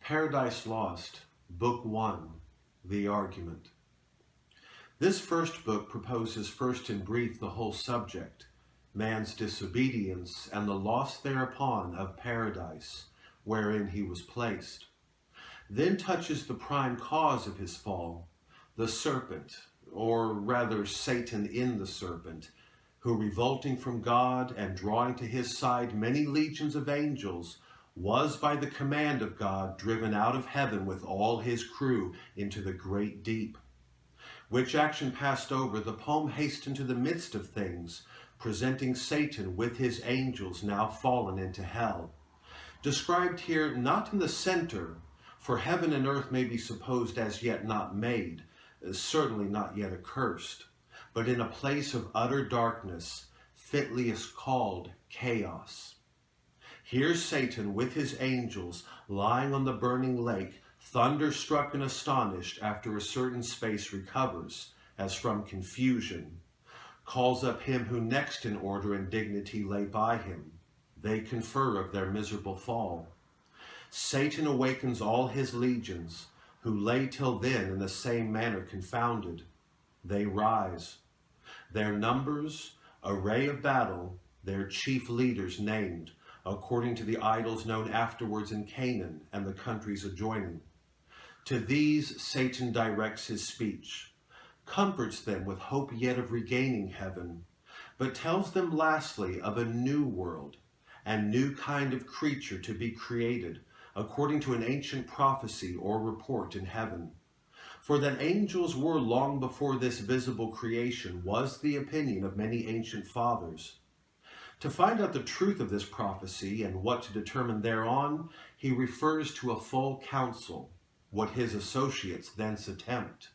Paradise Lost, Book 1, The Argument. This first book proposes first in brief the whole subject, man's disobedience and the loss thereupon of paradise, wherein he was placed. Then touches the prime cause of his fall, the serpent, or rather Satan in the serpent, who revolting from God and drawing to his side many legions of angels, was by the command of God driven out of heaven with all his crew into the great deep. Which action passed over, the poem hastened to the midst of things, presenting Satan with his angels now fallen into hell. Described here not in the center, for heaven and earth may be supposed as yet not made, certainly not yet accurst, but in a place of utter darkness, fitliest called chaos. Here's Satan with his angels lying on the burning lake, thunderstruck and astonished after a certain space recovers, as from confusion, calls up him who next in order and dignity lay by him. They confer of their miserable fall. Satan awakens all his legions, who lay till then in the same manner confounded. They rise. Their numbers, array of battle, their chief leaders named, according to the idols known afterwards in Canaan and the countries adjoining. To these Satan directs his speech, comforts them with hope yet of regaining heaven, but tells them lastly of a new world and new kind of creature to be created, according to an ancient prophecy or report in heaven. For that angels were long before this visible creation was the opinion of many ancient fathers. To find out the truth of this prophecy and what to determine thereon, he refers to a full council, what his associates thence attempt.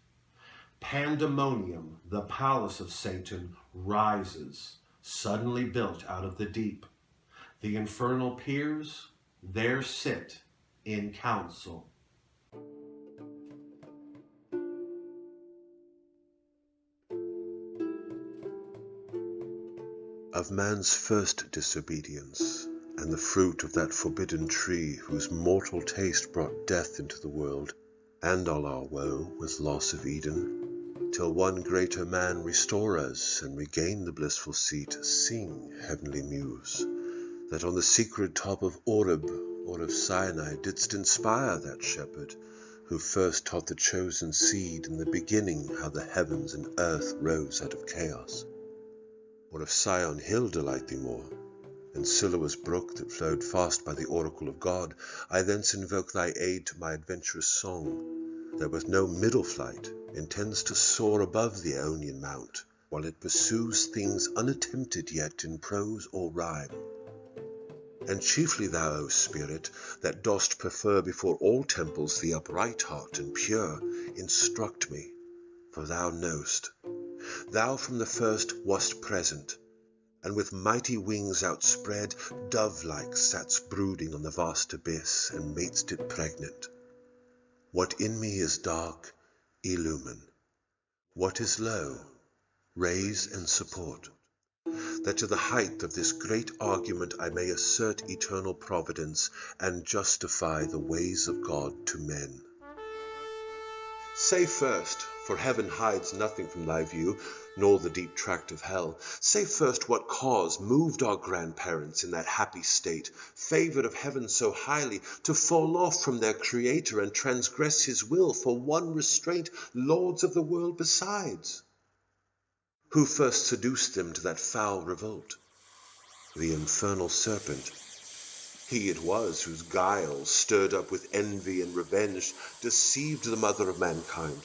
Pandemonium, the palace of Satan, rises, suddenly built out of the deep. The infernal peers there sit in council. Of man's first disobedience, and the fruit of that forbidden tree whose mortal taste brought death into the world, and all our woe was loss of Eden, till one greater man restore us and regain the blissful seat, sing, heavenly muse, that on the secret top of Oreb or of Sinai didst inspire that shepherd, who first taught the chosen seed in the beginning how the heavens and earth rose out of chaos. Or of Sion hill delight thee more, and Siloa's brook that flowed fast by the oracle of God, I thence invoke thy aid to my adventurous song, that with no middle flight intends to soar above the Aeonian mount, while it pursues things unattempted yet in prose or rhyme. And chiefly thou, O Spirit, that dost prefer before all temples the upright heart and pure, instruct me, for thou knowest. Thou from the first wast present, and with mighty wings outspread, dove-like satst brooding on the vast abyss, and madest it pregnant. What in me is dark, illumine. What is low, raise and support. That to the height of this great argument I may assert eternal providence, and justify the ways of God to men. Say first, for heaven hides nothing from thy view, nor the deep tract of hell. Say first what cause moved our grandparents in that happy state, favoured of heaven so highly, to fall off from their Creator and transgress his will for one restraint, lords of the world besides. Who first seduced them to that foul revolt? The infernal serpent. He it was whose guile, stirred up with envy and revenge, deceived the mother of mankind.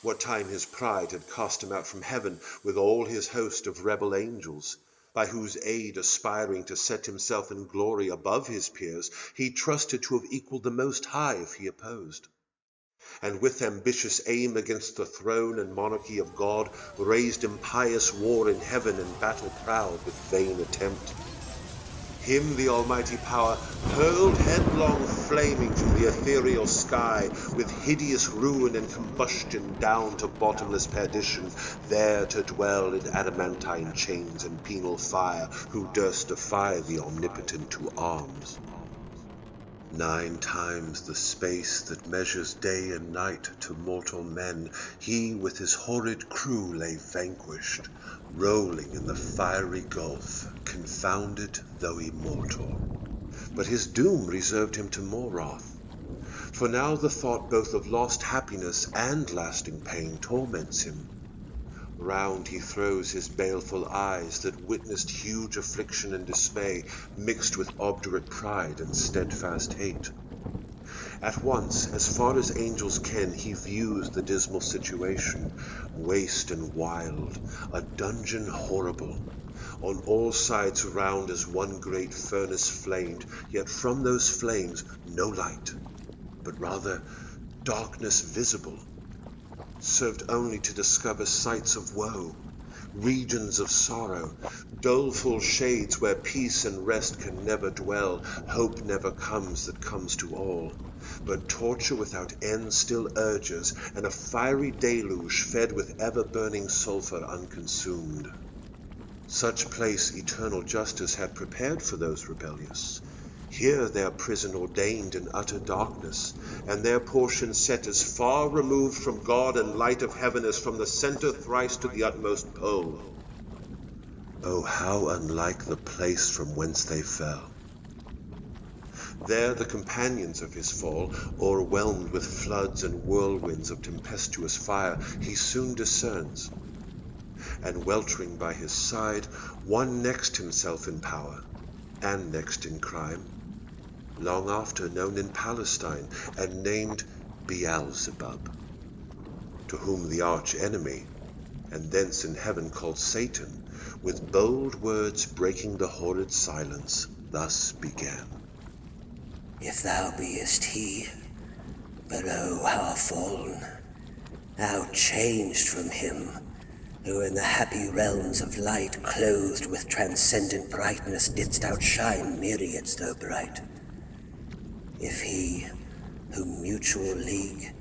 What time his pride had cast him out from heaven with all his host of rebel angels, by whose aid aspiring to set himself in glory above his peers, he trusted to have equalled the Most High if he opposed. And with ambitious aim against the throne and monarchy of God, raised impious war in heaven and battle proud with vain attempt. Him the almighty power hurled headlong flaming from the ethereal sky, with hideous ruin and combustion down to bottomless perdition, there to dwell in adamantine chains and penal fire, who durst defy the omnipotent to arms. 9 times the space that measures day and night to mortal men, he with his horrid crew lay vanquished, rolling in the fiery gulf, confounded though immortal. But his doom reserved him to more wrath. For now the thought both of lost happiness and lasting pain torments him. Round he throws his baleful eyes that witnessed huge affliction and dismay, mixed with obdurate pride and steadfast hate. At once, as far as angels ken, he views the dismal situation, waste and wild, a dungeon horrible. On all sides around as one great furnace flamed, yet from those flames no light, but rather darkness visible, served only to discover sights of woe, regions of sorrow, doleful shades where peace and rest can never dwell, hope never comes that comes to all, but torture without end still urges, and a fiery deluge fed with ever-burning sulphur unconsumed. Such place eternal justice had prepared for those rebellious. Here their prison ordained in utter darkness, and their portion set as far removed from God and light of heaven as from the center thrice to the utmost pole. Oh, how unlike the place from whence they fell! There the companions of his fall, o'erwhelmed with floods and whirlwinds of tempestuous fire, he soon discerns, and weltering by his side, one next himself in power, and next in crime, long after known in Palestine, and named Beelzebub, to whom the arch-enemy, and thence in heaven called Satan, with bold words breaking the horrid silence, thus began. If thou beest he, but oh, how fallen, how changed from him, who in the happy realms of light, clothed with transcendent brightness, didst outshine myriads though bright. If he, whom mutual league,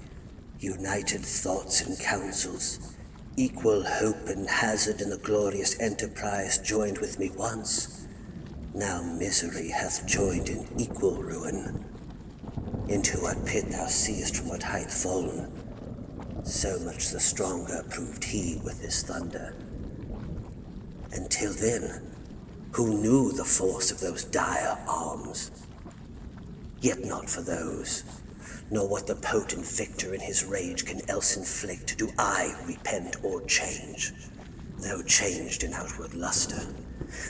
united thoughts and counsels, equal hope and hazard in the glorious enterprise joined with me once, now misery hath joined in equal ruin. Into what pit thou seest from what height fallen, so much the stronger proved he with his thunder. Until then, who knew the force of those dire arms? Yet not for those, nor what the potent victor in his rage can else inflict, do I repent or change, though changed in outward luster.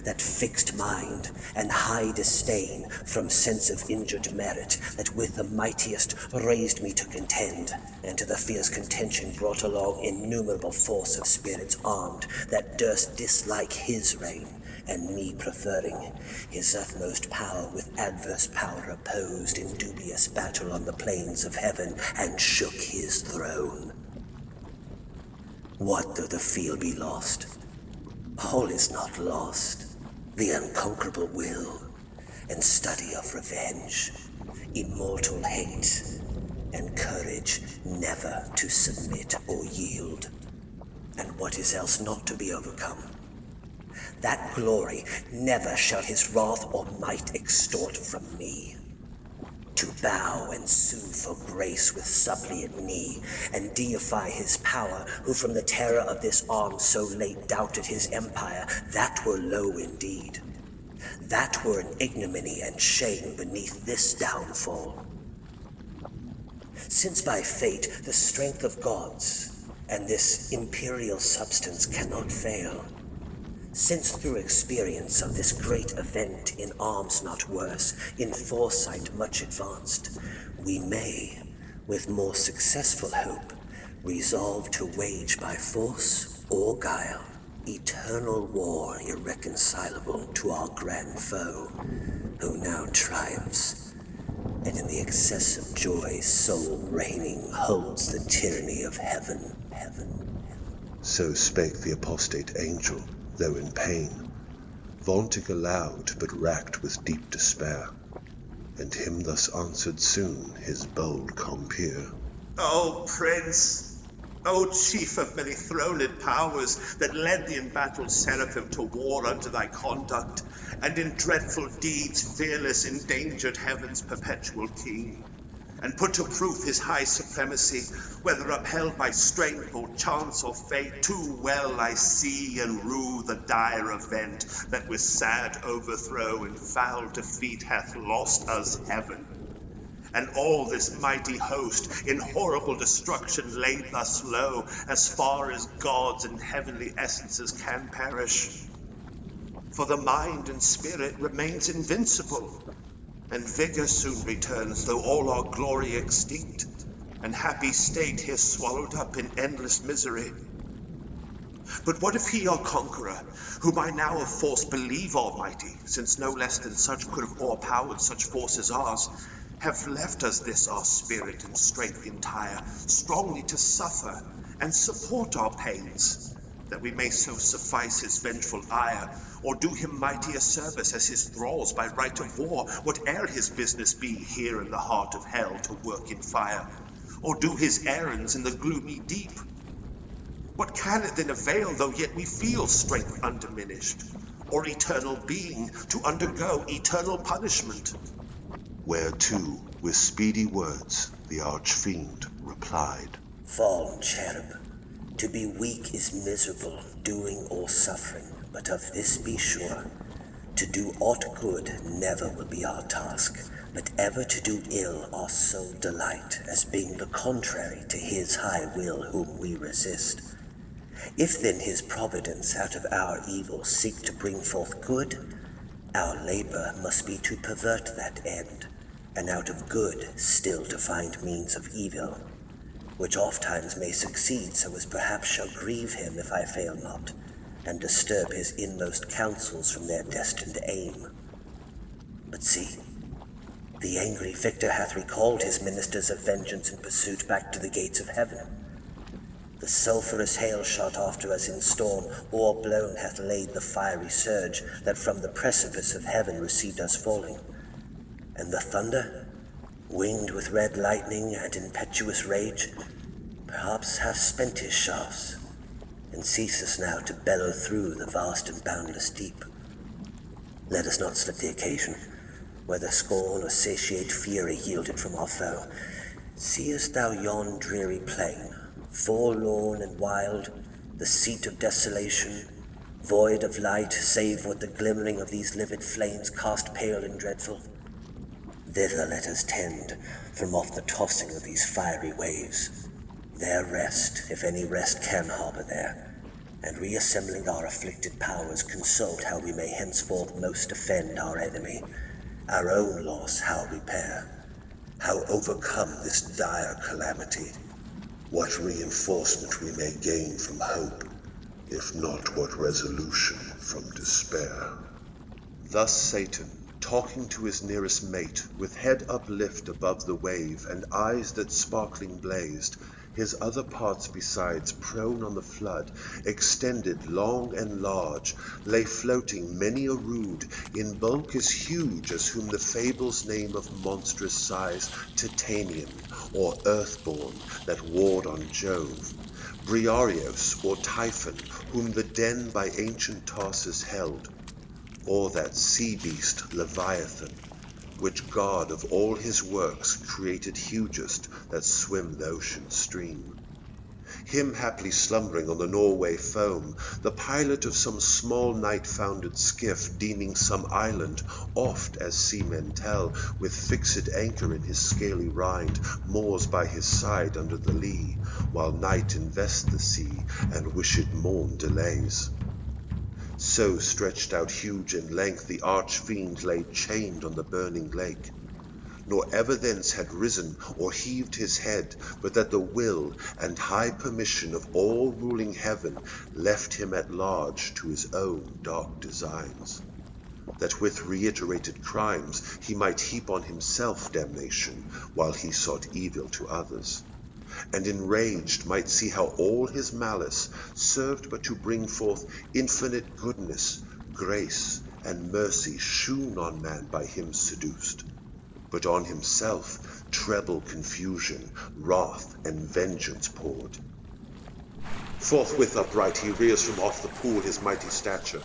That fixed mind and high disdain from sense of injured merit, that with the mightiest raised me to contend, and to the fierce contention brought along innumerable force of spirits armed, that durst dislike his reign, and me preferring, his utmost power with adverse power opposed in dubious battle on the plains of heaven, and shook his throne. What though the field be lost? All is not lost. The unconquerable will and study of revenge, immortal hate, and courage never to submit or yield, and what is else not to be overcome. That glory never shall his wrath or might extort from me. To bow and sue for grace with suppliant knee, and deify his power, who from the terror of this arm so late doubted his empire, that were low indeed. That were an ignominy and shame beneath this downfall. Since by fate the strength of gods and this imperial substance cannot fail, since through experience of this great event in arms not worse, in foresight much advanced, we may, with more successful hope, resolve to wage by force or guile eternal war irreconcilable to our grand foe, who now triumphs, and in the excess of joy sole reigning holds the tyranny of heaven. So spake the apostate angel, though in pain, vaunting aloud, but racked with deep despair. And him thus answered soon his bold compeer. O Prince, O chief of many throned powers, that led the embattled seraphim to war under thy conduct, and in dreadful deeds fearless endangered heaven's perpetual king, and put to proof his high supremacy, whether upheld by strength or chance or fate, too well I see and rue the dire event that with sad overthrow and foul defeat hath lost us heaven. And all this mighty host in horrible destruction laid thus low, as far as gods and heavenly essences can perish. For the mind and spirit remains invincible, and vigor soon returns, though all our glory extinct, and happy state here swallowed up in endless misery. But what if he, our conqueror, whom I now of force believe almighty, since no less than such could have o'erpowered such force as ours, have left us this our spirit and strength entire, strongly to suffer and support our pains, that we may so suffice his vengeful ire, or do him mightier service as his thralls by right of war, whate'er his business be here in the heart of hell to work in fire, or do his errands in the gloomy deep. What can it then avail, though yet we feel strength undiminished, or eternal being to undergo eternal punishment? Whereto, with speedy words, the archfiend replied, Fallen cherub, to be weak is miserable, doing or suffering, but of this be sure, to do aught good never will be our task, but ever to do ill our sole delight, as being the contrary to his high will whom we resist. If then his providence out of our evil seek to bring forth good, our labor must be to pervert that end, and out of good still to find means of evil, which oft times may succeed so as perhaps shall grieve him if I fail not, and disturb his inmost counsels from their destined aim. But see, the angry victor hath recalled his ministers of vengeance and pursuit back to the gates of heaven. The sulphurous hail shot after us in storm, o'erblown hath laid the fiery surge that from the precipice of heaven received us falling. And the thunder, winged with red lightning and impetuous rage, perhaps hath spent his shafts, and ceases now to bellow through the vast and boundless deep. Let us not slip the occasion, whether scorn or satiate fury yielded from our foe. Seest thou yon dreary plain, forlorn and wild, the seat of desolation, void of light, save what the glimmering of these livid flames cast pale and dreadful? Thither let us tend, from off the tossing of these fiery waves. There rest, if any rest can harbour there, and reassembling our afflicted powers, consult how we may henceforth most offend our enemy, our own loss how repair, how overcome this dire calamity, what reinforcement we may gain from hope, if not what resolution from despair. Thus Satan, talking to his nearest mate, with head uplift above the wave, and eyes that sparkling blazed, his other parts besides prone on the flood, extended long and large, lay floating many a rood, in bulk as huge as whom the fables name of monstrous size Titanian, or earthborn, that warred on Jove, Briareos, or Typhon, whom the den by ancient Tarsus held, or that sea-beast Leviathan, which God of all his works created hugest that swim the ocean stream. Him haply slumbering on the Norway foam, the pilot of some small night-founded skiff, deeming some island, oft, as seamen tell, with fixed anchor in his scaly rind, moors by his side under the lee, while night invests the sea, and wished morn delays. So stretched out huge in length the arch-fiend lay chained on the burning lake, nor ever thence had risen or heaved his head, but that the will and high permission of all-ruling heaven left him at large to his own dark designs, that with reiterated crimes he might heap on himself damnation, while he sought evil to others, and enraged might see how all his malice served but to bring forth infinite goodness, grace, and mercy shewn on man by him seduced, but on himself treble confusion, wrath, and vengeance poured. Forthwith upright he rears from off the pool his mighty stature.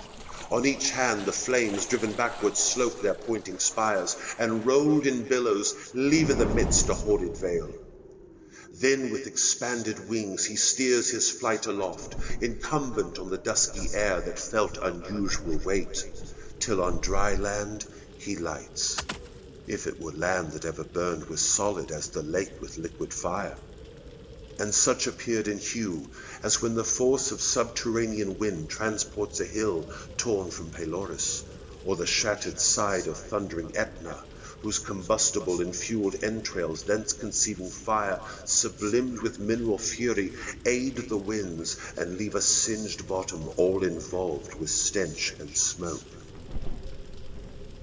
On each hand the flames driven backwards slope their pointing spires, and rolled in billows leave in the midst a horrid veil. Then with expanded wings he steers his flight aloft, incumbent on the dusky air that felt unusual weight, till on dry land he lights, if it were land that ever burned with solid as the lake with liquid fire. And such appeared in hue as when the force of subterranean wind transports a hill torn from Pelorus, or the shattered side of thundering Etna, whose combustible and fueled entrails, thence conceiving fire, sublimed with mineral fury, aid the winds, and leave a singed bottom all involved with stench and smoke.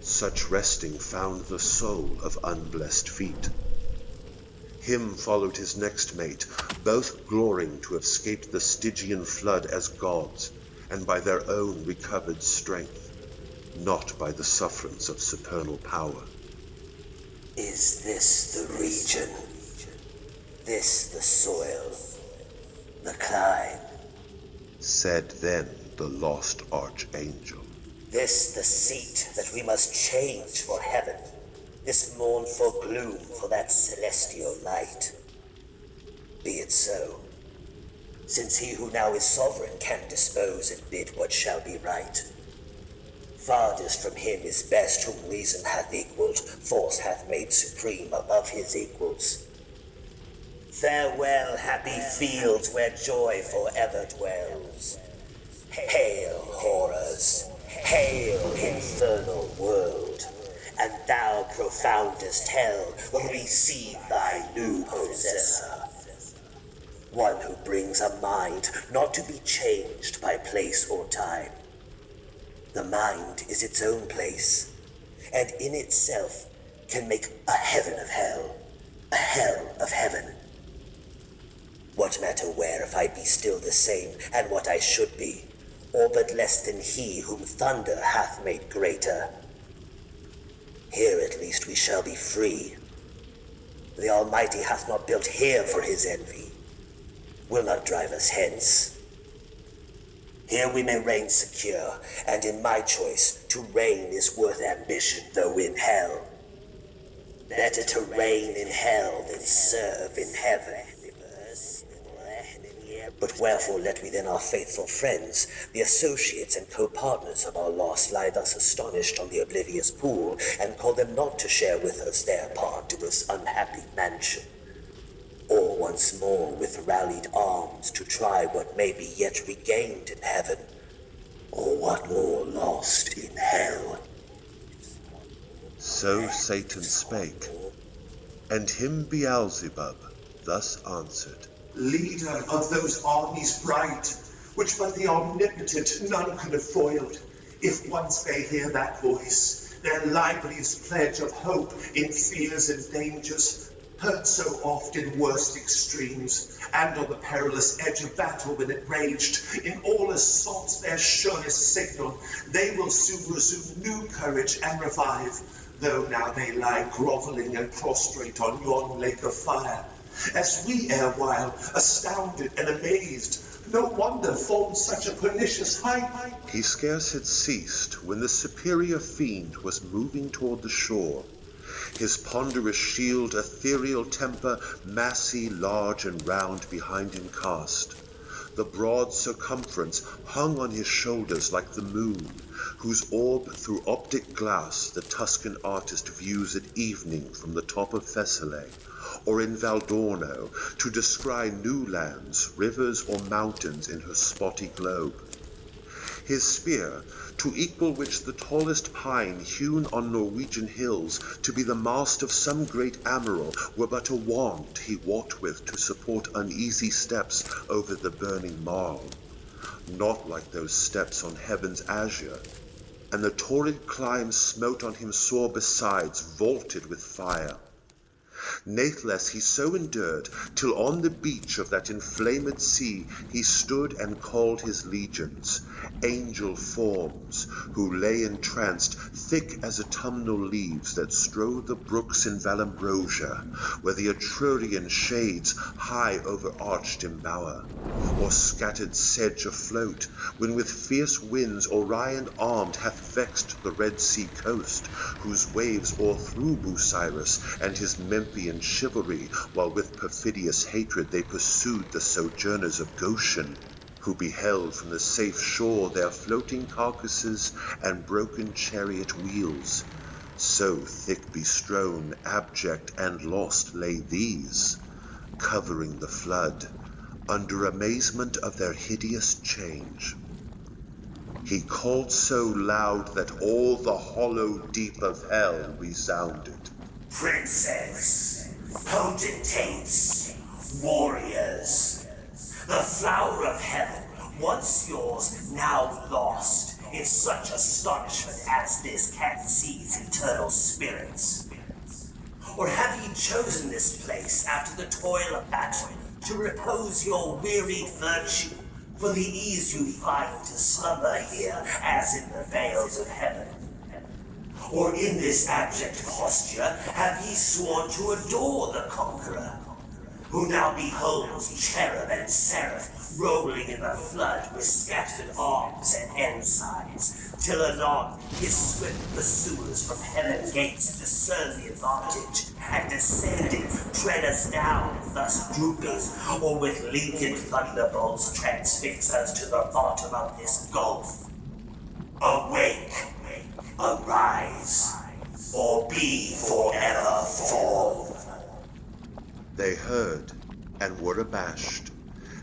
Such resting found the soul of unblessed feet. Him followed his next mate, both glorying to have escaped the Stygian flood as gods, and by their own recovered strength, not by the sufferance of supernal power. Is this the region? This the soil? The clime? Said then the lost archangel. This the seat that we must change for heaven? This mournful gloom for that celestial light? Be it so, since he who now is sovereign can dispose and bid what shall be right. Farthest from him is best whom reason hath equaled, force hath made supreme above his equals. Farewell, happy fields where joy forever dwells. Hail, horrors! Hail, infernal world! And thou, profoundest hell, receive thy new possessor. One who brings a mind not to be changed by place or time. The mind is its own place, and in itself can make a heaven of hell, a hell of heaven. What matter where if I be still the same, and what I should be, or but less than he whom thunder hath made greater? Here at least we shall be free. The Almighty hath not built here for his envy, will not drive us hence. Here we may reign secure, and in my choice, to reign is worth ambition, though in hell. Better to reign in hell than serve in heaven. But wherefore let we then our faithful friends, the associates and co-partners of our loss, lie thus astonished on the oblivious pool, and call them not to share with us their part to this unhappy mansion, or once more with rallied arms to try what may be yet regained in heaven, or what more lost in hell. So Satan spake, and him Beelzebub thus answered. Leader of those armies bright, which but the omnipotent none could have foiled, if once they hear that voice, their liveliest pledge of hope in fears and dangers, heard so oft in worst extremes, and on the perilous edge of battle when it raged, in all assaults their surest signal, they will soon resume new courage and revive, though now they lie groveling and prostrate on yon lake of fire. As we erewhile, astounded and amazed, no wonder formed such a pernicious height. He scarce had ceased when the superior fiend was moving toward the shore, his ponderous shield ethereal temper, massy, large, and round behind him cast. The broad circumference hung on his shoulders like the moon, whose orb through optic glass the Tuscan artist views at evening from the top of Thessaly, or in Valdorno, to descry new lands, rivers, or mountains in her spotty globe. His spear, to equal which the tallest pine hewn on Norwegian hills to be the mast of some great admiral, were but a wand he walked with to support uneasy steps over the burning marl, not like those steps on heaven's azure, and the torrid clime smote on him sore besides, vaulted with fire. Natheless he so endured, till on the beach of that inflamed sea he stood and called his legions, angel forms, who lay entranced, thick as autumnal leaves that strode the brooks in Valambrosia, where the Etrurian shades high overarched embower, or scattered sedge afloat, when with fierce winds Orion armed hath vexed the Red Sea coast, whose waves o'erthrew Bucyrus and his Memphian chivalry, while with perfidious hatred they pursued the sojourners of Goshen, who beheld from the safe shore their floating carcasses and broken chariot wheels. So thick bestrown, abject and lost lay these, covering the flood, under amazement of their hideous change. He called so loud that all the hollow deep of hell resounded. Princes, potentates, warriors, the flower of heaven, once yours, now lost, in such astonishment as this can seize eternal spirits. Or have ye chosen this place after the toil of battle, to repose your wearied virtue, for the ease you find to slumber here as in the vales of heaven? Or in this abject posture have ye sworn to adore the conqueror, who now beholds cherub and seraph rolling in the flood with scattered arms and ensigns, till anon his swift pursuers from heaven gates discern the advantage, and descending tread us down, thus drooping, or with lincoln thunderbolts transfix us to the bottom of this gulf? Awake, arise, or be forever fallen. They heard, and were abashed,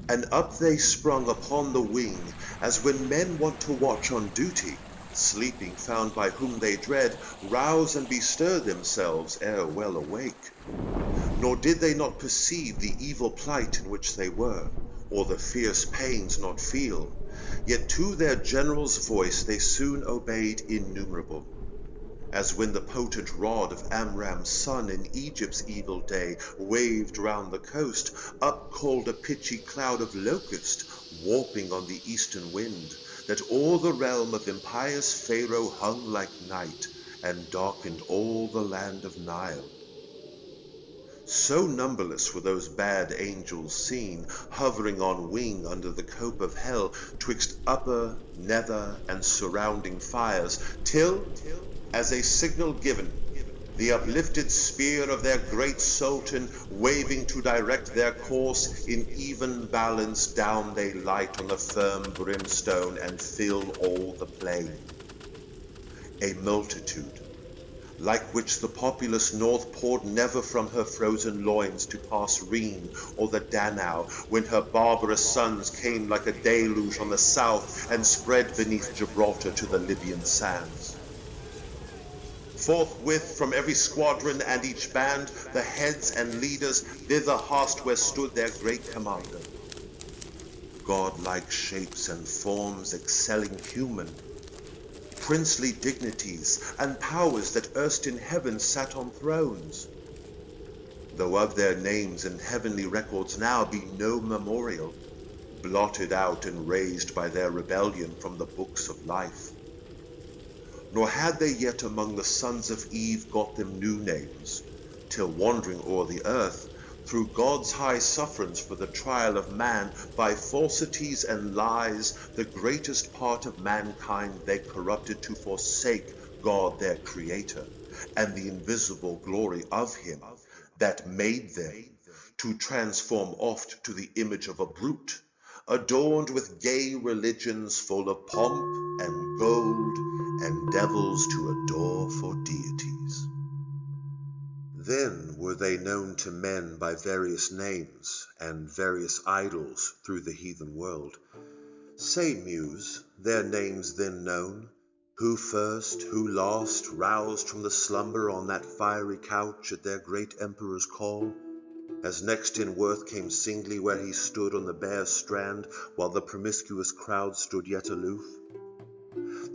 and up they sprung upon the wing, as when men want to watch on duty, sleeping found by whom they dread, rouse and bestir themselves ere well awake. Nor did they not perceive the evil plight in which they were, or the fierce pains not feel, yet to their general's voice they soon obeyed innumerable. As when the potent rod of Amram's son in Egypt's evil day waved round the coast, up called a pitchy cloud of locust, warping on the eastern wind, that o'er the realm of impious Pharaoh hung like night, and darkened all the land of Nile. So numberless were those bad angels seen, hovering on wing under the cope of hell, twixt upper, nether, and surrounding fires, till, as a signal given, the uplifted spear of their great Sultan, waving to direct their course, in even balance down they light on the firm brimstone, and fill all the plain. A multitude, like which the populous north poured never from her frozen loins to pass Rhine or the Danau, when her barbarous sons came like a deluge on the south, and spread beneath Gibraltar to the Libyan sands. Forthwith from every squadron and each band, the heads and leaders thither hast where stood their great commander. Godlike shapes and forms excelling human, princely dignities and powers that erst in heaven sat on thrones, though of their names in heavenly records now be no memorial, blotted out and razed by their rebellion from the books of life. Nor had they yet among the sons of Eve got them new names, till wandering o'er the earth, through God's high sufferance for the trial of man, by falsities and lies, the greatest part of mankind they corrupted to forsake God their Creator, and the invisible glory of Him that made them, to transform oft to the image of a brute, adorned with gay religions full of pomp and gold, and devils to adore for deities. Then were they known to men by various names, and various idols through the heathen world. Say, Muse, their names then known, who first, who last, roused from the slumber on that fiery couch at their great emperor's call, as next in worth came singly where he stood on the bare strand, while the promiscuous crowd stood yet aloof.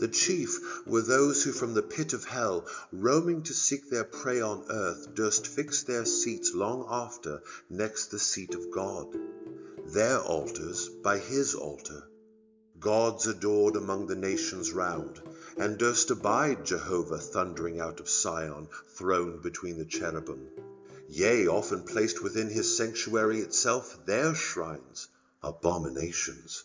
The chief were those who from the pit of hell, roaming to seek their prey on earth, durst fix their seats long after next the seat of God, their altars by his altar, gods adored among the nations round, and durst abide Jehovah thundering out of Sion, throned between the cherubim, yea, often placed within his sanctuary itself their shrines, abominations,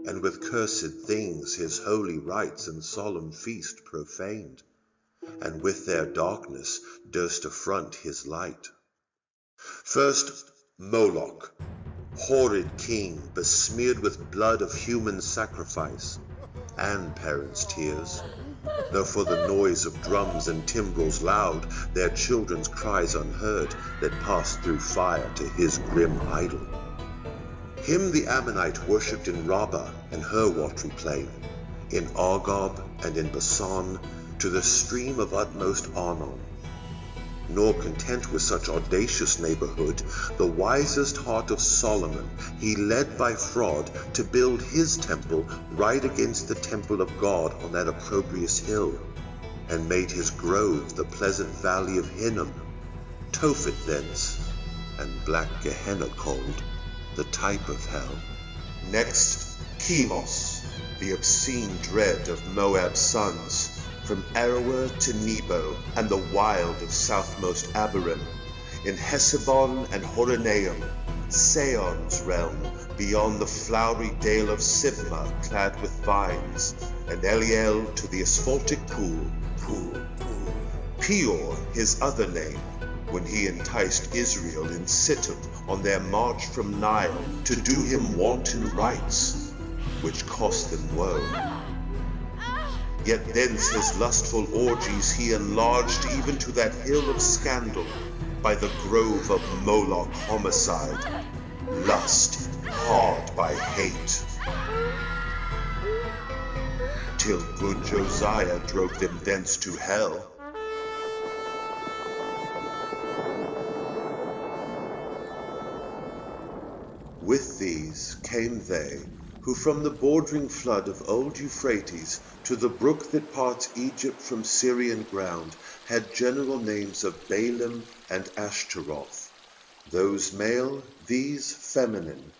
and with cursed things his holy rites and solemn feast profaned, and with their darkness durst affront his light. First, Moloch, horrid king, besmeared with blood of human sacrifice, and parents' tears, though for the noise of drums and timbrels loud, their children's cries unheard, that passed through fire to his grim idol. Him the Ammonite worshipped in Rabbah and her watery plain, in Argob and in Bashan, to the stream of utmost Arnon. Nor content with such audacious neighborhood, the wisest heart of Solomon he led by fraud to build his temple right against the temple of God on that opprobrious hill, and made his grove the pleasant valley of Hinnom, Tophet thence, and black Gehenna called, the type of hell. Next, Chemos, the obscene dread of Moab's sons, from Aroer to Nebo, and the wild of southmost Abiram, in Hesebon and Horonaim, Seon's realm, beyond the flowery dale of Sibmah, clad with vines, and Eliel to the asphaltic pool. Peor, his other name, when he enticed Israel in Sittim on their march from Nile to do him wanton rites, which cost them woe. Yet thence his lustful orgies he enlarged even to that hill of scandal, by the grove of Moloch homicide, lust hard by hate, till good Josiah drove them thence to hell. With these came they, who from the bordering flood of old Euphrates to the brook that parts Egypt from Syrian ground had general names of Balaam and Ashtaroth, those male, these feminine,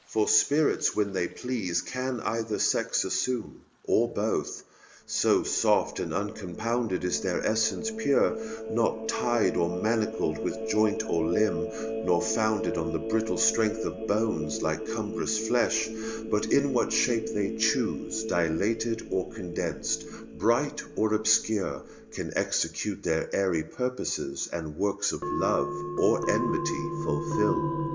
for spirits when they please can either sex assume, or both, so soft and unconfounded is their essence pure, not tied or manacled with joint or limb, nor founded on the brittle strength of bones like cumbrous flesh, but in what shape they choose, dilated or condensed, bright or obscure, can execute their airy purposes and works of love or enmity fulfill.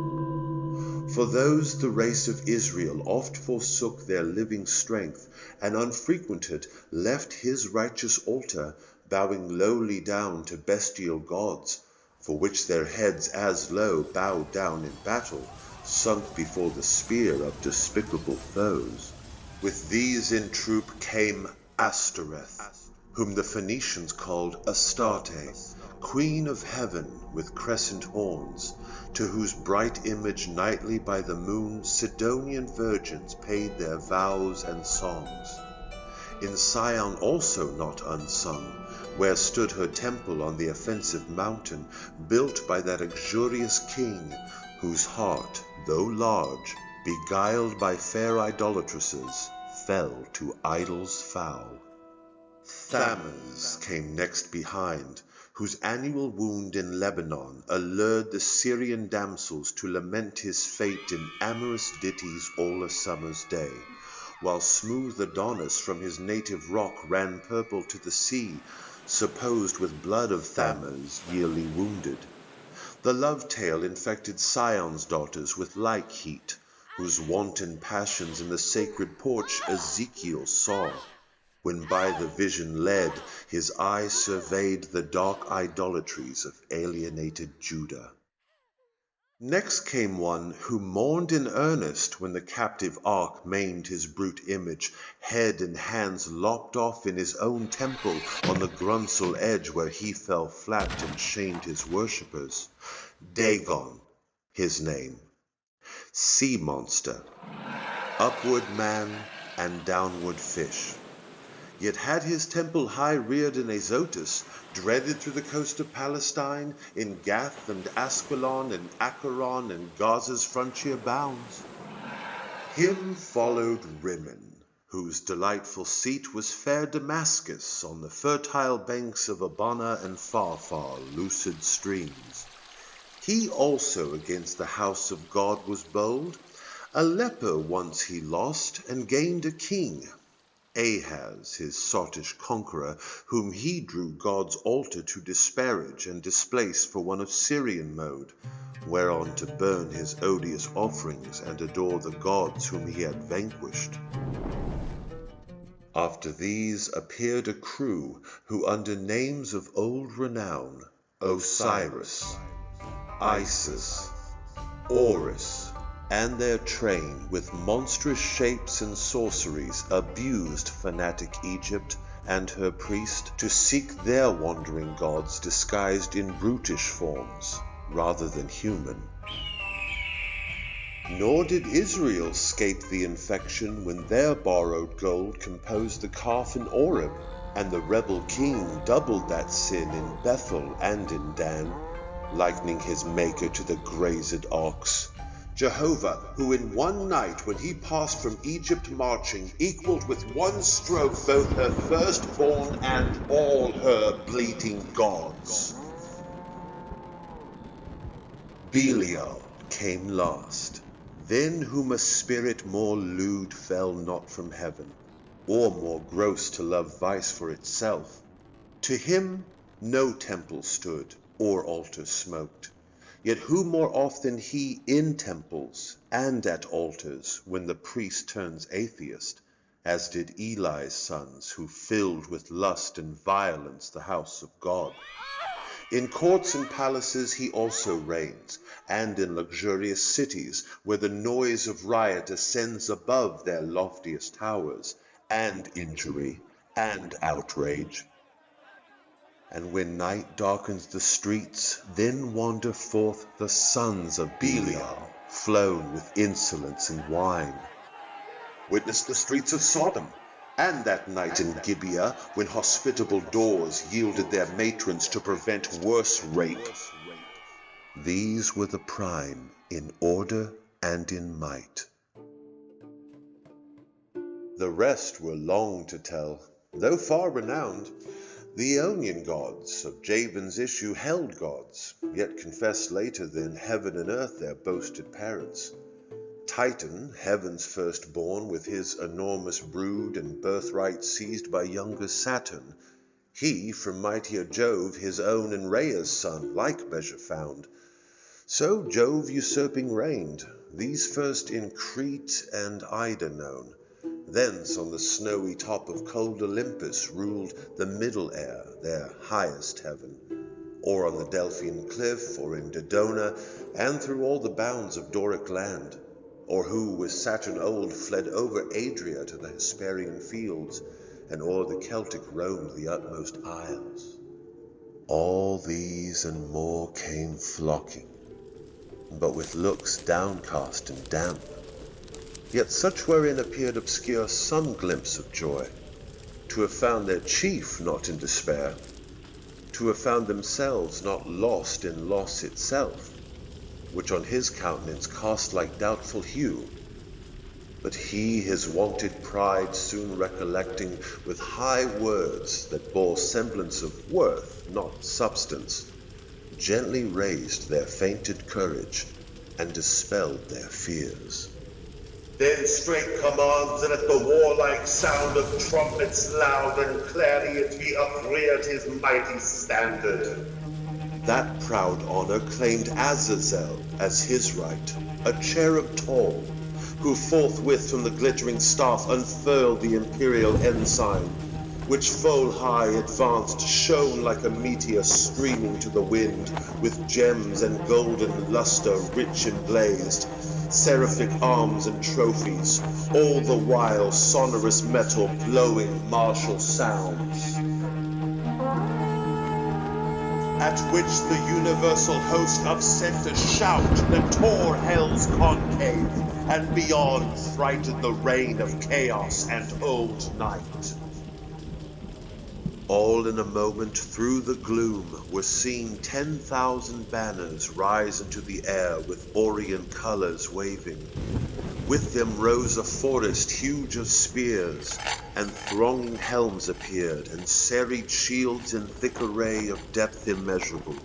For those the race of Israel oft forsook their living strength, and unfrequented left his righteous altar, bowing lowly down to bestial gods, for which their heads as low bowed down in battle, sunk before the spear of despicable foes. With these in troop came Ashtoreth, whom the Phoenicians called Astarte, queen of heaven with crescent horns, to whose bright image nightly by the moon Sidonian virgins paid their vows and songs. In Sion also not unsung, where stood her temple on the offensive mountain, built by that uxorious king, whose heart, though large, beguiled by fair idolatresses, fell to idols foul. Thamuz came next behind, whose annual wound in Lebanon allured the Syrian damsels to lament his fate in amorous ditties all a summer's day, while smooth Adonis from his native rock ran purple to the sea, supposed with blood of Thamuz yearly wounded. The love tale infected Sion's daughters with like heat, whose wanton passions in the sacred porch Ezekiel saw, when by the vision led his eye surveyed the dark idolatries of alienated Judah. Next came one who mourned in earnest when the captive ark maimed his brute image, head and hands lopped off in his own temple on the Councell edge where he fell flat and shamed his worshippers. Dagon, his name, sea monster, upward man and downward fish. Yet had his temple high reared in Azotus, dreaded through the coast of Palestine, in Gath and Askelon and Acheron and Gaza's frontier bounds. Him followed Rimmon, whose delightful seat was fair Damascus on the fertile banks of Abana and far lucid streams. He also against the house of God was bold. A leper once he lost and gained a king, Ahaz, his sottish conqueror, whom he drew God's altar to disparage and displace for one of Syrian mode, whereon to burn his odious offerings and adore the gods whom he had vanquished. After these appeared a crew, who under names of old renown, Osiris, Isis, Horus, and their train with monstrous shapes and sorceries abused fanatic Egypt and her priest to seek their wandering gods disguised in brutish forms rather than human. Nor did Israel scape the infection when their borrowed gold composed the calf in Oreb, and the rebel king doubled that sin in Bethel and in Dan, likening his maker to the grazed ox. Jehovah, who in one night when he passed from Egypt marching, equaled with one stroke both her firstborn and all her bleating gods. Belial came last, then whom a spirit more lewd fell not from heaven, or more gross to love vice for itself. To him no temple stood, or altar smoked. Yet who more oft than he in temples and at altars, when the priest turns atheist, as did Eli's sons, who filled with lust and violence the house of God? In courts and palaces he also reigns, and in luxurious cities, where the noise of riot ascends above their loftiest towers, and injury and outrage. And when night darkens the streets, then wander forth the sons of Belial, flown with insolence and wine. Witness the streets of Sodom, and that night in Gibeah, when hospitable doors yielded their matrons to prevent worse rape. These were the prime in order and in might. The rest were long to tell, though far renowned. The Aeonian gods of Javan's issue held gods, yet confessed later than heaven and earth their boasted parents. Titan, heaven's firstborn, with his enormous brood and birthright seized by younger Saturn, he from mightier Jove his own and Rhea's son like measure found. So Jove usurping reigned, these first in Crete and Ida known. Thence on the snowy top of cold Olympus ruled the middle air, their highest heaven, or on the Delphian cliff, or in Dodona, and through all the bounds of Doric land, or who with Saturn old fled over Adria to the Hesperian fields, and o'er the Celtic roamed the utmost isles. All these and more came flocking, but with looks downcast and damp. Yet such wherein appeared obscure some glimpse of joy, to have found their chief not in despair, to have found themselves not lost in loss itself, which on his countenance cast like doubtful hue. But he his wonted pride soon recollecting, with high words that bore semblance of worth, not substance, gently raised their fainted courage, and dispelled their fears. Then straight commands, and at the warlike sound of trumpets loud and clarion he upreared his mighty standard. That proud honor claimed Azazel as his right, a cherub tall, who forthwith from the glittering staff unfurled the imperial ensign, which full high advanced shone like a meteor streaming to the wind, with gems and golden luster rich emblazed, seraphic arms and trophies, all the while sonorous metal blowing martial sounds. At which the universal host upsent a shout that tore hell's concave, and beyond frightened the reign of chaos and old night. All in a moment through the gloom were seen 10,000 banners rise into the air with Orient colors waving. With them rose a forest huge of spears, and thronging helms appeared, and serried shields in thick array of depth immeasurable.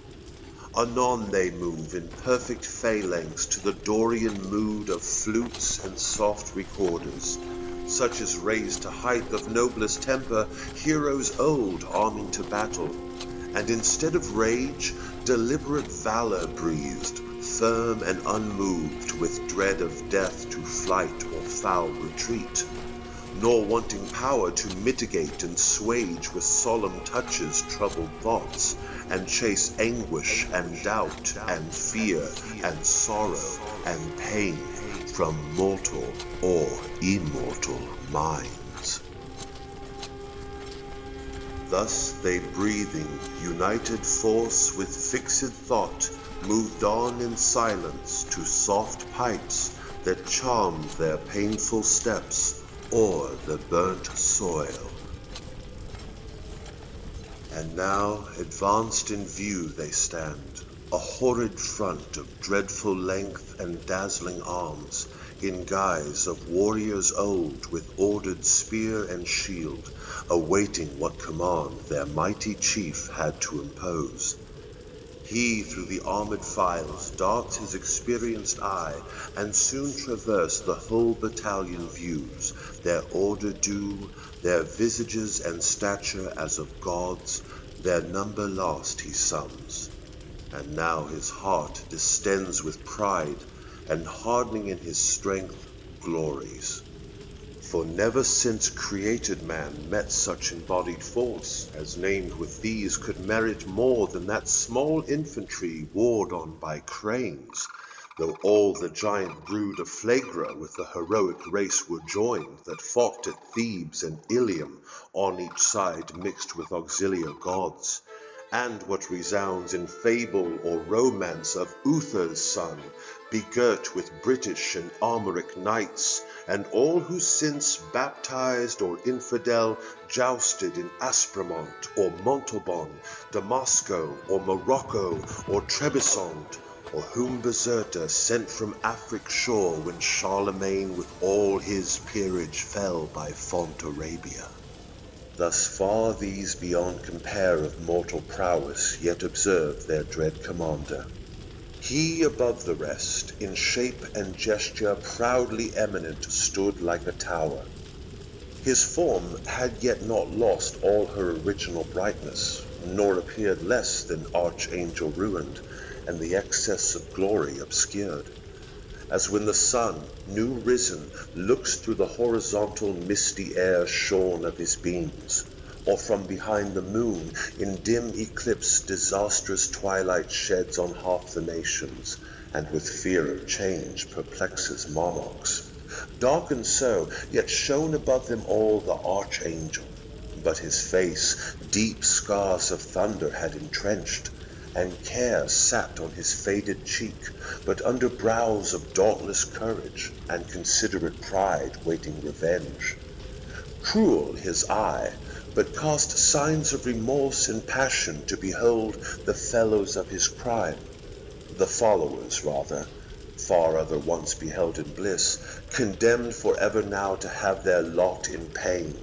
Anon they move in perfect phalanx to the Dorian mood of flutes and soft recorders, such as raised to height of noblest temper heroes old arming to battle, and instead of rage, deliberate valor breathed, firm and unmoved with dread of death to flight or foul retreat, nor wanting power to mitigate and swage with solemn touches troubled thoughts, and chase anguish and doubt and fear and sorrow and pain from mortal or immortal minds. Thus they breathing, united force with fixed thought, moved on in silence to soft pipes that charmed their painful steps o'er the burnt soil. And now, advanced in view they stand, a horrid front of dreadful length and dazzling arms, in guise of warriors old with ordered spear and shield, awaiting what command their mighty chief had to impose. He through the armored files darts his experienced eye, and soon traverse the whole battalion views, their order due, their visages and stature as of gods, their number lost he sums. And now his heart distends with pride, and hardening in his strength glories. For never since created man met such embodied force, as named with these could merit more than that small infantry warred on by cranes, though all the giant brood of Phlegra with the heroic race were joined, that fought at Thebes and Ilium, on each side mixed with auxiliar gods. And what resounds in fable or romance of Uther's son, begirt with British and Armoric knights, and all who since, baptized or infidel, jousted in Aspremont or Montauban, Damasco or Morocco or Trebizond, or whom Beserta sent from Afric shore when Charlemagne with all his peerage fell by font Arabia. Thus far these beyond compare of mortal prowess yet observed their dread commander. He above the rest, in shape and gesture proudly eminent, stood like a tower. His form had yet not lost all her original brightness, nor appeared less than archangel ruined, and the excess of glory obscured. As when the sun, new risen, looks through the horizontal misty air shorn of his beams, or from behind the moon in dim eclipse disastrous twilight sheds on half the nations, and with fear of change perplexes monarchs. Darkened so, yet shone above them all the archangel, but his face deep scars of thunder had entrenched, and care sat on his faded cheek, but under brows of dauntless courage, and considerate pride waiting revenge. Cruel his eye, but cast signs of remorse and passion to behold the fellows of his crime, the followers rather, far other once beheld in bliss, condemned forever now to have their lot in pain.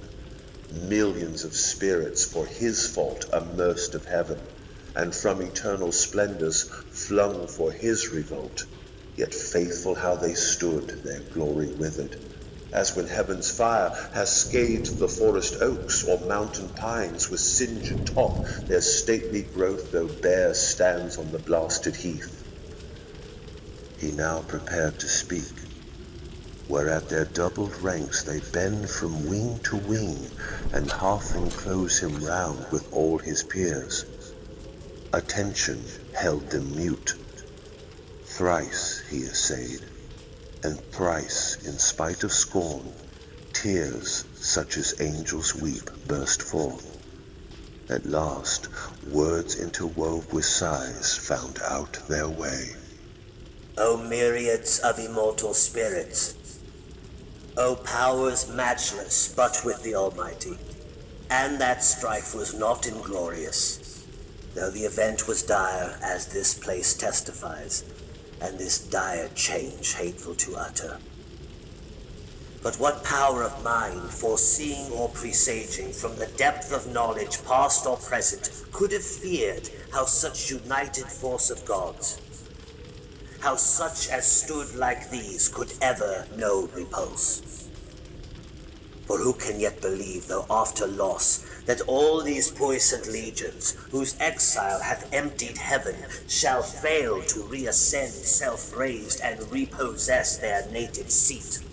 Millions of spirits for his fault immersed of heaven, and from eternal splendors flung for his revolt, yet faithful how they stood, their glory withered, as when heaven's fire has scathed the forest oaks or mountain pines with singed top, their stately growth though bare stands on the blasted heath. He now prepared to speak, whereat their doubled ranks they bend from wing to wing, and half enclose him round with all his peers. Attention held them mute. Thrice he essayed, and thrice, in spite of scorn, tears such as angels weep burst forth. At last, words interwove with sighs found out their way. O myriads of immortal spirits, O powers matchless but with the Almighty, And that strife was not inglorious, though the event was dire, as this place testifies, and this dire change hateful to utter. But what power of mind, foreseeing or presaging from the depth of knowledge, past or present, could have feared how such united force of gods, how such as stood like these could ever know repulse? For who can yet believe, though after loss, that all these puissant legions, whose exile hath emptied heaven, shall fail to reascend self-raised and repossess their native seat?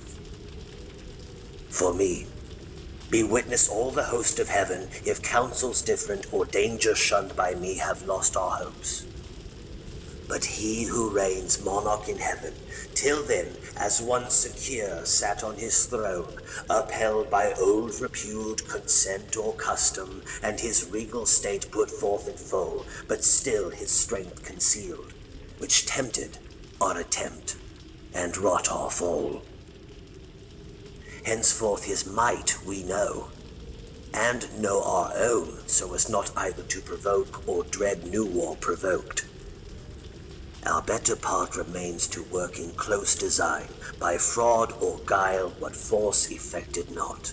For me, be witness all the host of heaven, if counsels different or danger shunned by me have lost our hopes. But he who reigns monarch in heaven, till then as one secure sat on his throne, upheld by old repute, consent or custom, and his regal state put forth in full, but still his strength concealed, which tempted our attempt, and wrought our fall. Henceforth his might we know, and know our own, so as not either to provoke or dread new war provoked. Our better part remains to work in close design, by fraud or guile what force effected not.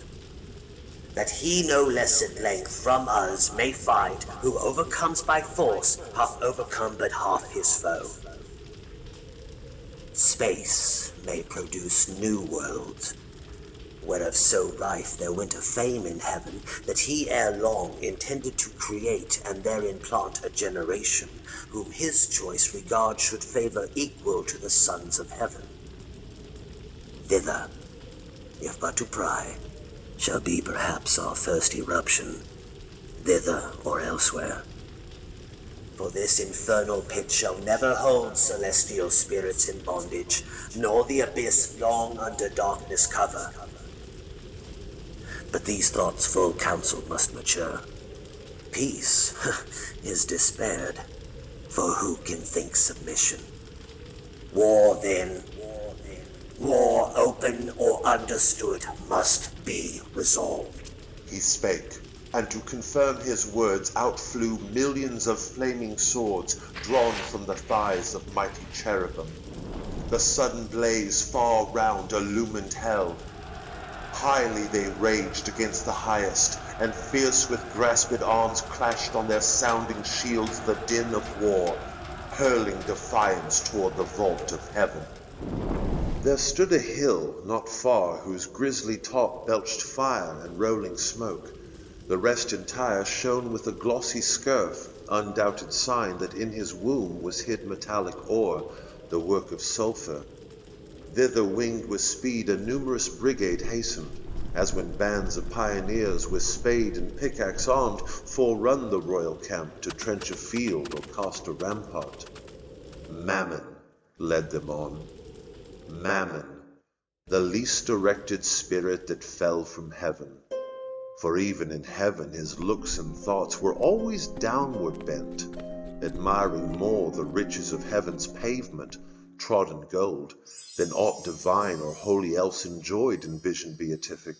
That he no less at length from us may find, who overcomes by force, hath overcome but half his foe. Space may produce new worlds, whereof so rife there went a fame in heaven, that he ere long intended to create and therein plant a generation, whom his choice regard should favor equal to the sons of heaven. Thither, if but to pry, shall be perhaps our first eruption, thither or elsewhere. For this infernal pit shall never hold celestial spirits in bondage, nor the abyss long under darkness cover. But these thoughts full counsel must mature. Peace is despaired, for who can think submission? War then, war open or understood, must be resolved. He spake, and to confirm his words outflew millions of flaming swords drawn from the thighs of mighty cherubim. The sudden blaze far round illumined hell. Highly they raged against the highest, and fierce with grasped arms clashed on their sounding shields the din of war, hurling defiance toward the vault of heaven. There stood a hill not far, whose grisly top belched fire and rolling smoke. The rest entire shone with a glossy scurf, undoubted sign that in his womb was hid metallic ore, the work of sulphur. Thither winged with speed a numerous brigade hastened, as when bands of pioneers with spade and pickaxe armed forerun the royal camp to trench a field or cast a rampart. Mammon led them on. Mammon, the least directed spirit that fell from heaven. For even in heaven his looks and thoughts were always downward bent, admiring more the riches of heaven's pavement, trodden gold, than aught divine or holy else enjoyed in vision beatific.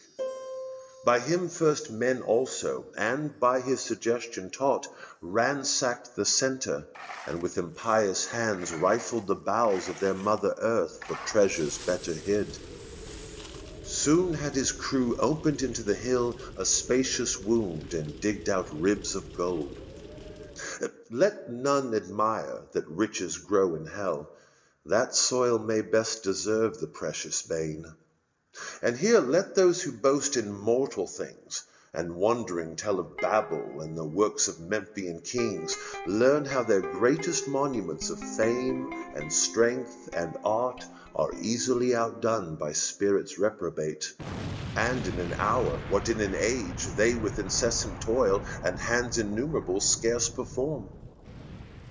By him first men also, and by his suggestion taught, ransacked the center, and with impious hands rifled the bowels of their mother earth for treasures better hid. Soon had his crew opened into the hill a spacious wound, and digged out ribs of gold. Let none admire that riches grow in hell. That soil may best deserve the precious bane. And here let those who boast in mortal things, and wondering tell of Babel and the works of Memphian kings, learn how their greatest monuments of fame and strength and art are easily outdone by spirits reprobate, and in an hour what in an age they with incessant toil and hands innumerable scarce perform.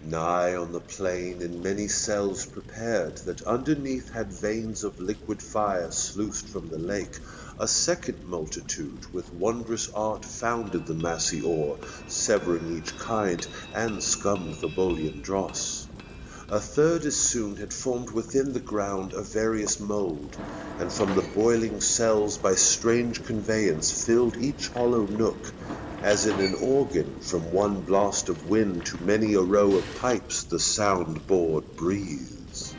Nigh on the plain in many cells prepared, that underneath had veins of liquid fire sluiced from the lake, a second multitude with wondrous art founded the massy ore, severing each kind, and scummed the bullion dross. A third as soon had formed within the ground a various mould, and from the boiling cells by strange conveyance filled each hollow nook, as in an organ from one blast of wind to many a row of pipes the sound board breathes.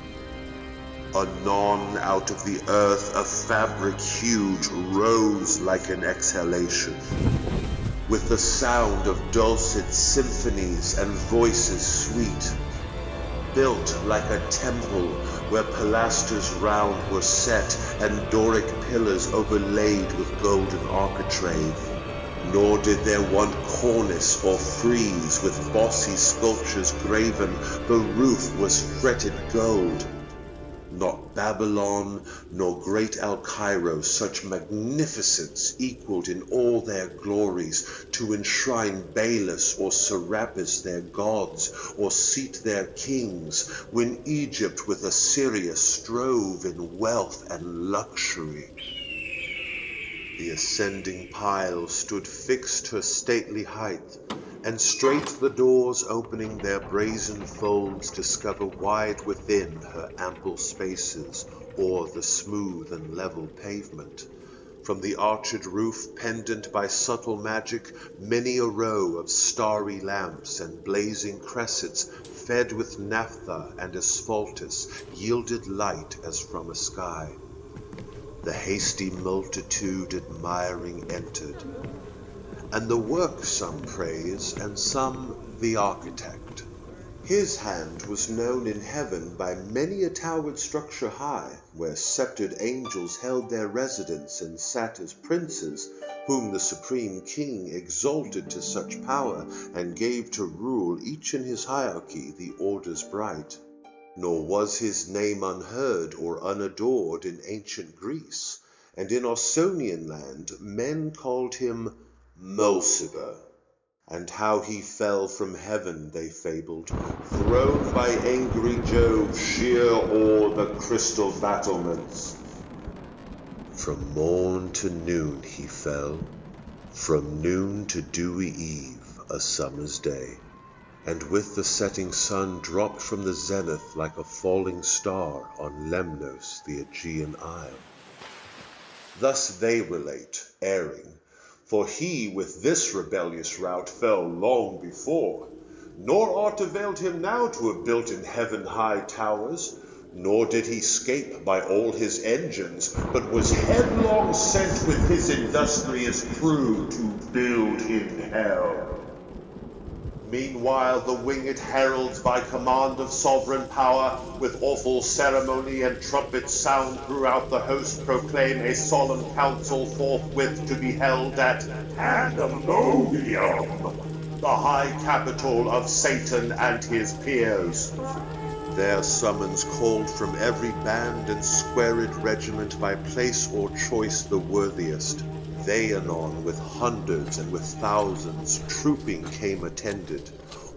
Anon out of the earth a fabric huge rose like an exhalation, with the sound of dulcet symphonies and voices sweet, built like a temple where pilasters round were set and Doric pillars overlaid with golden architrave. Nor did there want cornice or frieze with bossy sculptures graven, the roof was fretted gold. Not Babylon, nor great Al-Cairo such magnificence equaled in all their glories, to enshrine Balis or Serapis their gods, or seat their kings, when Egypt with Assyria strove in wealth and luxury. The ascending pile stood fixed her stately height, and straight the doors opening their brazen folds discover wide within her ample spaces, o'er the smooth and level pavement. From the arched roof, pendant by subtle magic, many a row of starry lamps and blazing cressets, fed with naphtha and asphaltus, yielded light as from a sky. The hasty multitude admiring entered, and the work some praise, and some the architect. His hand was known in heaven by many a towered structure high, where sceptred angels held their residence and sat as princes, whom the supreme king exalted to such power, and gave to rule each in his hierarchy the orders bright. Nor was his name unheard or unadored in ancient Greece, and in Ausonian land men called him Mulciber, and how he fell from heaven, they fabled, thrown by angry Jove sheer o'er the crystal battlements. From morn to noon he fell, from noon to dewy eve, a summer's day, and with the setting sun dropped from the zenith like a falling star on Lemnos, the Aegean isle. Thus they relate, erring, for he with this rebellious rout fell long before, nor aught availed him now to have built in heaven high towers, nor did he scape by all his engines, but was headlong sent with his industrious crew to build in hell. Meanwhile the winged heralds by command of sovereign power, with awful ceremony and trumpet sound throughout the host, proclaim a solemn council forthwith to be held at Pandemonium, the high capital of Satan and his peers. Their summons called from every band and squared regiment by place or choice the worthiest. They anon with hundreds and with thousands trooping came attended.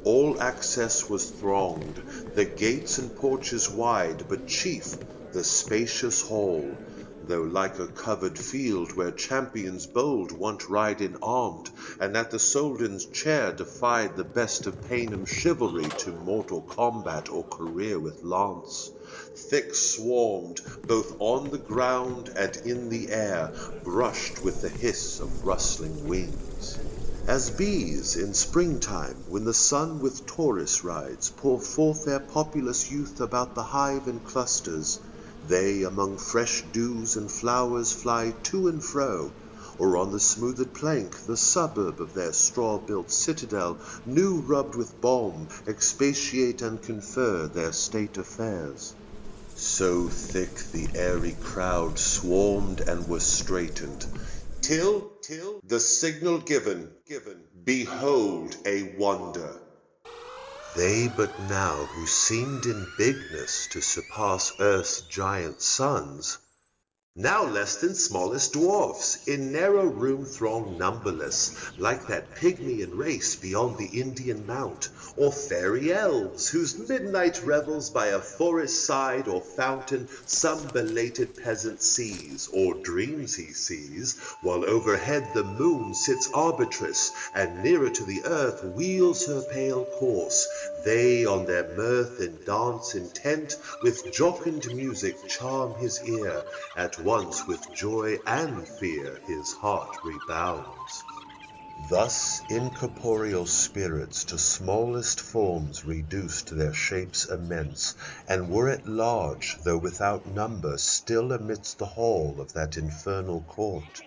All access was thronged, the gates and porches wide, but chief the spacious hall, though like a covered field where champions bold wont ride in armed, and at the Soldan's chair defied the best of Paynim's chivalry to mortal combat or career with lance. Thick swarmed, both on the ground and in the air, brushed with the hiss of rustling wings. As bees in springtime, when the sun with Taurus rides, pour forth their populous youth about the hive in clusters, they among fresh dews and flowers fly to and fro, or on the smoothed plank, the suburb of their straw-built citadel, new rubbed with balm, expatiate and confer their state affairs. So thick the airy crowd swarmed and was straitened, till the signal given, behold a wonder. They but now who seemed in bigness to surpass earth's giant sons, now less than smallest dwarfs, in narrow room throng numberless, like that Pygmean race beyond the Indian mount, or fairy elves, whose midnight revels by a forest side or fountain some belated peasant sees, or dreams he sees, while overhead the moon sits arbitress, and nearer to the earth wheels her pale course. They on their mirth and dance intent, with jocund music charm his ear, at once with joy and fear his heart rebounds. Thus incorporeal spirits to smallest forms reduced their shapes immense, and were at large, though without number, still amidst the hall of that infernal court.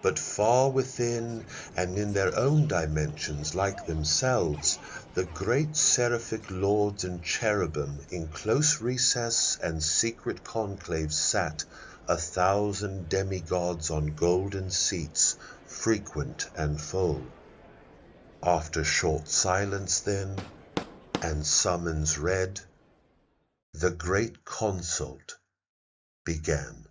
But far within, and in their own dimensions like themselves, the great seraphic lords and cherubim in close recess and secret conclave sat, 1,000 demigods on golden seats, frequent and full. After short silence then, and summons read, the great Councell began.